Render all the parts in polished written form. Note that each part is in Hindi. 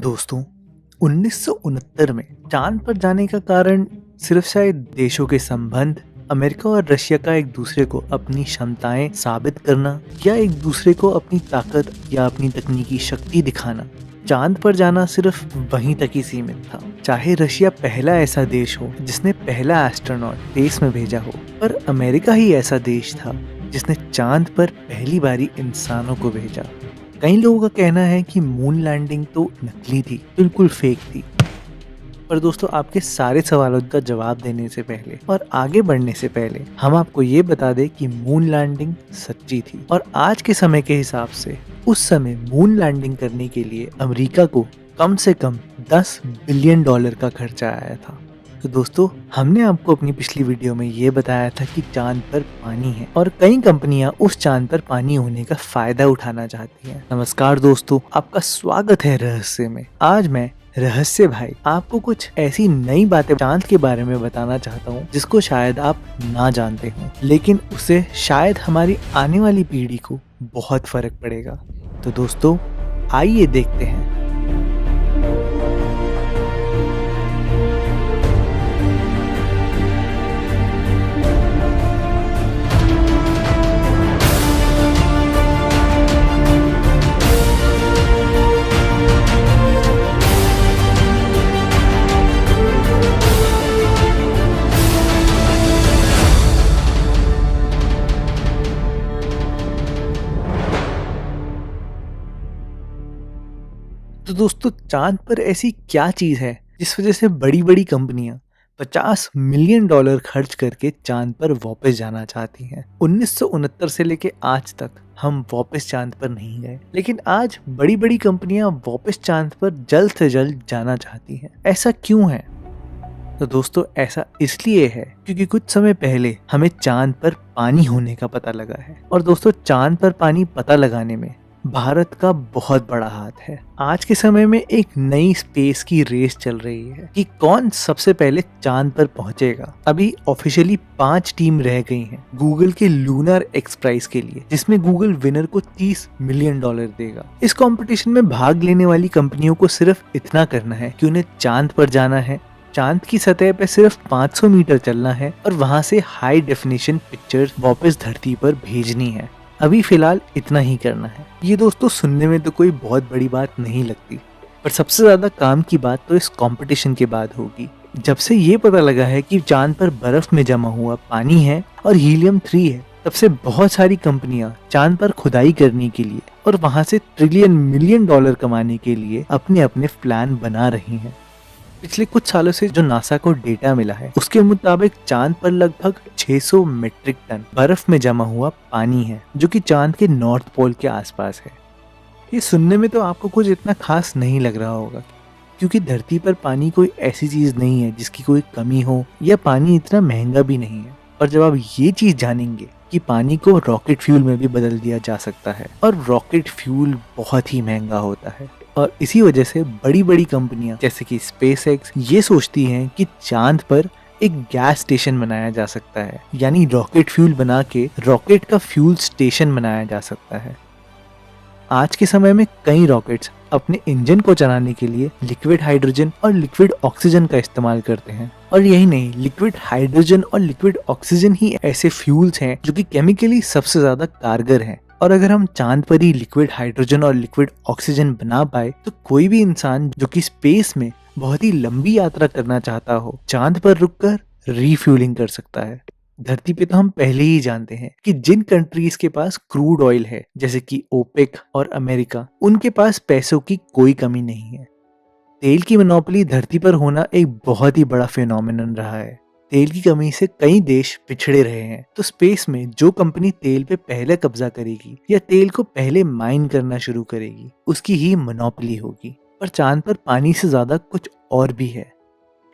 दोस्तों 1969 में चांद पर जाने का कारण सिर्फ शायद देशों के संबंध, अमेरिका और रशिया का एक दूसरे को अपनी क्षमताएं साबित करना या एक दूसरे को अपनी ताकत या अपनी तकनीकी शक्ति दिखाना। चांद पर जाना सिर्फ वहीं तक ही सीमित था। चाहे रशिया पहला ऐसा देश हो जिसने पहला एस्ट्रोनॉट स्पेस में भेजा हो, पर अमेरिका ही ऐसा देश था जिसने चांद पर पहली बारी इंसानों को भेजा। कई लोगों का कहना है कि मून लैंडिंग तो नकली थी, बिल्कुल फेक थी। पर दोस्तों, आपके सारे सवालों का जवाब देने से पहले और आगे बढ़ने से पहले हम आपको ये बता दें कि मून लैंडिंग सच्ची थी और आज के समय के हिसाब से उस समय मून लैंडिंग करने के लिए अमेरिका को कम से कम $10 बिलियन का खर्चा आया था। तो दोस्तों, हमने आपको अपनी पिछली वीडियो में ये बताया था कि चांद पर पानी है और कई कंपनियां उस चांद पर पानी होने का फायदा उठाना चाहती हैं। नमस्कार दोस्तों, आपका स्वागत है रहस्य में। आज मैं रहस्य भाई आपको कुछ ऐसी नई बातें चांद के बारे में बताना चाहता हूँ जिसको शायद आप ना जानते हो, लेकिन उससे शायद हमारी आने वाली पीढ़ी को बहुत फर्क पड़ेगा। तो दोस्तों, आइए देखते हैं। तो दोस्तों, चांद पर ऐसी क्या चीज है जिस वजह से बड़ी बड़ी कंपनियां $50 मिलियन खर्च करके चांद पर वापस जाना चाहती हैं। 1969 से लेके आज तक हम वापस चांद पर नहीं गए, लेकिन आज बड़ी बड़ी कंपनियां वापस चांद पर जल्द से जल्द जाना चाहती हैं। ऐसा क्यों है? तो दोस्तों, ऐसा इसलिए है क्योंकि कुछ समय पहले हमें चांद पर पानी होने का पता लगा है। और दोस्तों, चांद पर पानी पता लगाने में भारत का बहुत बड़ा हाथ है। आज के समय में एक नई स्पेस की रेस चल रही है कि कौन सबसे पहले चांद पर पहुंचेगा। अभी ऑफिशियली 5 टीम रह गई हैं गूगल के लूनर एक्स प्राइज के लिए, जिसमें गूगल विनर को $30 मिलियन देगा। इस कंपटीशन में भाग लेने वाली कंपनियों को सिर्फ इतना करना है कि उन्हें चांद पर जाना है, चांद की सतह पर सिर्फ 500 मीटर चलना है और वहां से हाई डेफिनेशन पिक्चर वापस धरती पर भेजनी है। अभी फिलहाल इतना ही करना है। ये दोस्तों सुनने में तो कोई बहुत बड़ी बात नहीं लगती, पर सबसे ज्यादा काम की बात तो इस कंपटीशन के बाद होगी। जब से ये पता लगा है कि चांद पर बर्फ में जमा हुआ पानी है और हीलियम 3 है, तब से बहुत सारी कंपनियां चांद पर खुदाई करने के लिए और वहां से $1 मिलियन कमाने के लिए अपने अपने प्लान बना रही हैं। पिछले कुछ सालों से जो नासा को डेटा मिला है, उसके मुताबिक चांद पर लगभग 600 मीट्रिक टन बर्फ में जमा हुआ पानी है, जो कि चांद के नॉर्थ पोल के आसपास है। ये सुनने में तो आपको कुछ इतना खास नहीं लग रहा होगा, क्योंकि धरती पर पानी कोई ऐसी चीज नहीं है जिसकी कोई कमी हो, या पानी इतना महंगा भी नहीं है। और जब आप ये चीज जानेंगे कि पानी को रॉकेट फ्यूल में भी बदल दिया जा सकता है, और रॉकेट फ्यूल बहुत ही महंगा होता है, और इसी वजह से बड़ी बड़ी कंपनियां जैसे कि स्पेसएक्स ये सोचती हैं कि चांद पर एक गैस स्टेशन बनाया जा सकता है, यानी रॉकेट फ्यूल बना के रॉकेट का फ्यूल स्टेशन बनाया जा सकता है। आज के समय में कई रॉकेट्स अपने इंजन को चलाने के लिए लिक्विड हाइड्रोजन और लिक्विड ऑक्सीजन का इस्तेमाल करते हैं। और यही नहीं, लिक्विड हाइड्रोजन और लिक्विड ऑक्सीजन ही ऐसे फ्यूल्स हैं जो कि केमिकली सबसे ज्यादा कारगर हैं। और अगर हम चांद पर ही लिक्विड हाइड्रोजन और लिक्विड ऑक्सीजन बना पाए, तो कोई भी इंसान जो कि स्पेस में बहुत ही लंबी यात्रा करना चाहता हो, चांद पर रुककर रीफ्यूलिंग कर सकता है। धरती पे तो हम पहले ही जानते हैं कि जिन कंट्रीज के पास क्रूड ऑयल है, जैसे कि ओपेक और अमेरिका, उनके पास पैसों की कोई कमी नहीं है। तेल की मोनोपोली धरती पर होना एक बहुत ही बड़ा फिनोमिनन रहा है। तेल की कमी से कई देश पिछड़े रहे हैं, तो स्पेस में जो कंपनी तेल पे पहले कब्जा करेगी या तेल को पहले माइन करना शुरू करेगी, उसकी ही मोनोपोली होगी। पर चांद पर पानी से ज्यादा कुछ और भी है।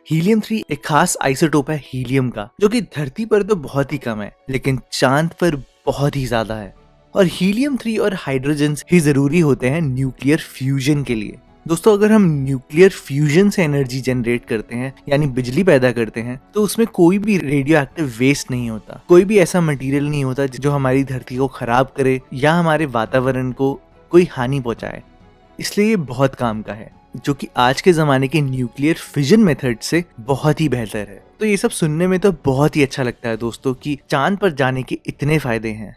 हीलियम 3 एक खास आइसोटोप है हीलियम का, जो कि धरती पर तो बहुत ही कम है, लेकिन चांद पर बहुत ही ज्यादा है। और हीलियम 3 और हाइड्रोजन ही जरूरी होते हैं न्यूक्लियर फ्यूजन के लिए। दोस्तों, अगर हम न्यूक्लियर फ्यूजन से एनर्जी जनरेट करते हैं, यानी बिजली पैदा करते हैं, तो उसमें कोई भी रेडियो एक्टिव वेस्ट नहीं होता, कोई भी ऐसा मटेरियल नहीं होता जो हमारी धरती को खराब करे या हमारे वातावरण को कोई हानि पहुंचाए। इसलिए ये बहुत काम का है। जो कि आज के ज़माने के न्यूक्लियर फिजन मेथड से बहुत ही बेहतर है। तो ये सब सुनने में तो बहुत ही अच्छा लगता है दोस्तों कि चांद पर जाने के इतने फायदे हैं।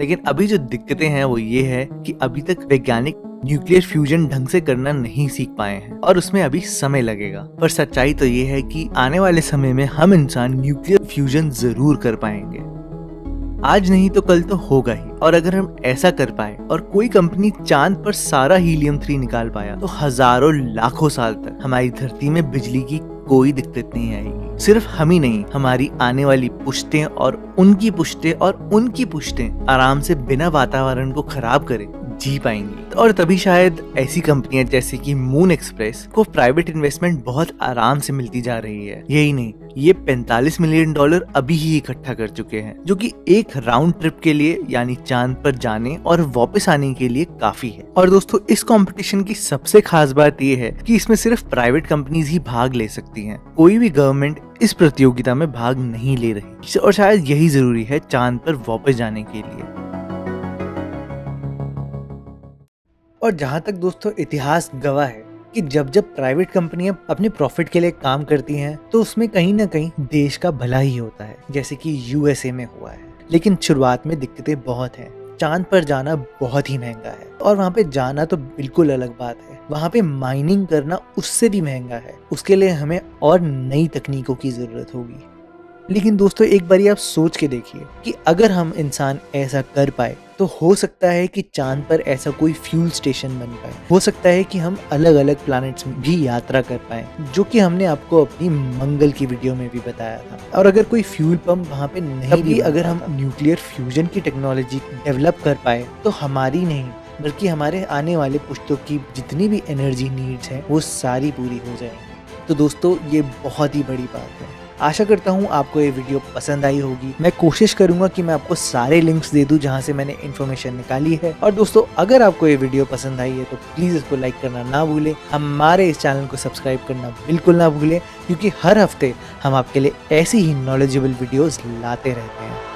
लेकिन अभी जो दिक्कतें हैं वो ये है कि अभी तक वैज्ञानिक न्यूक्लियर फ्यूजन ढंग से करना नहीं सीख पाए हैं और उसमें अभी समय लगेगा। पर सच्चाई तो ये है कि आने वाले समय में हम इंसान न्यूक्लियर फ्यूजन जरूर कर पाएंगे। आज नहीं तो कल तो होगा ही। और अगर हम ऐसा कर पाए और कोई कंपनी चांद पर सारा हीलियम 3 निकाल पाया तो हजारों लाखों साल तक हमारी धरती में बिजली की कोई दिक्कत नहीं आएगी। सिर्फ हम ही नहीं, हमारी आने वाली पुश्तें और उनकी पुश्तें और उनकी पुश्तें आराम से बिना वातावरण को खराब करे जी पाएंगी। और तभी शायद ऐसी कंपनियां जैसे कि मून एक्सप्रेस को प्राइवेट इन्वेस्टमेंट बहुत आराम से मिलती जा रही है। यही नहीं, ये $45 मिलियन अभी ही इकट्ठा कर चुके हैं, जो कि एक राउंड ट्रिप के लिए यानी चांद पर जाने और वापस आने के लिए काफी है। और दोस्तों, इस कंपटीशन की सबसे खास बात ये है कि इसमें सिर्फ प्राइवेट कंपनीज ही भाग ले सकती हैं। कोई भी गवर्नमेंट इस प्रतियोगिता में भाग नहीं ले रही और शायद यही जरूरी है चांद पर वापस जाने के लिए। और जहाँ तक दोस्तों इतिहास गवाह है कि जब जब प्राइवेट कंपनियां अपने प्रॉफिट के लिए काम करती हैं तो उसमें कहीं ना कहीं देश का भला ही होता है, जैसे कि यूएसए में हुआ है। लेकिन शुरुआत में दिक्कतें बहुत हैं। चांद पर जाना बहुत ही महंगा है और वहाँ पे जाना तो बिल्कुल अलग बात है। वहाँ पे माइनिंग करना उससे भी महंगा है। उसके लिए हमें और नई तकनीकों की जरूरत होगी। लेकिन दोस्तों, एक बारी आप सोच के देखिए कि अगर हम इंसान ऐसा कर पाए तो हो सकता है कि चांद पर ऐसा कोई फ्यूल स्टेशन बन पाए। हो सकता है कि हम अलग अलग प्लैनेट्स में भी यात्रा कर पाए, जो कि हमने आपको अपनी मंगल की वीडियो में भी बताया था। और अगर कोई फ्यूल पंप वहाँ पे नहीं भी, अगर हम न्यूक्लियर फ्यूजन की टेक्नोलॉजी डेवलप कर पाए तो हमारी नहीं बल्कि हमारे आने वाले पुश्तों की जितनी भी एनर्जी नीड्स हैं वो सारी पूरी हो जाएंगी। तो दोस्तों, ये बहुत ही बड़ी बात है। आशा करता हूँ आपको ये वीडियो पसंद आई होगी। मैं कोशिश करूंगा कि मैं आपको सारे लिंक्स दे दूं जहां से मैंने इन्फॉर्मेशन निकाली है। और दोस्तों, अगर आपको ये वीडियो पसंद आई है तो प्लीज़ इसको लाइक करना ना भूलें। हमारे इस चैनल को सब्सक्राइब करना बिल्कुल ना भूलें, क्योंकि हर हफ्ते हम आपके लिए ऐसी ही नॉलेजेबल वीडियोज़ लाते रहते हैं।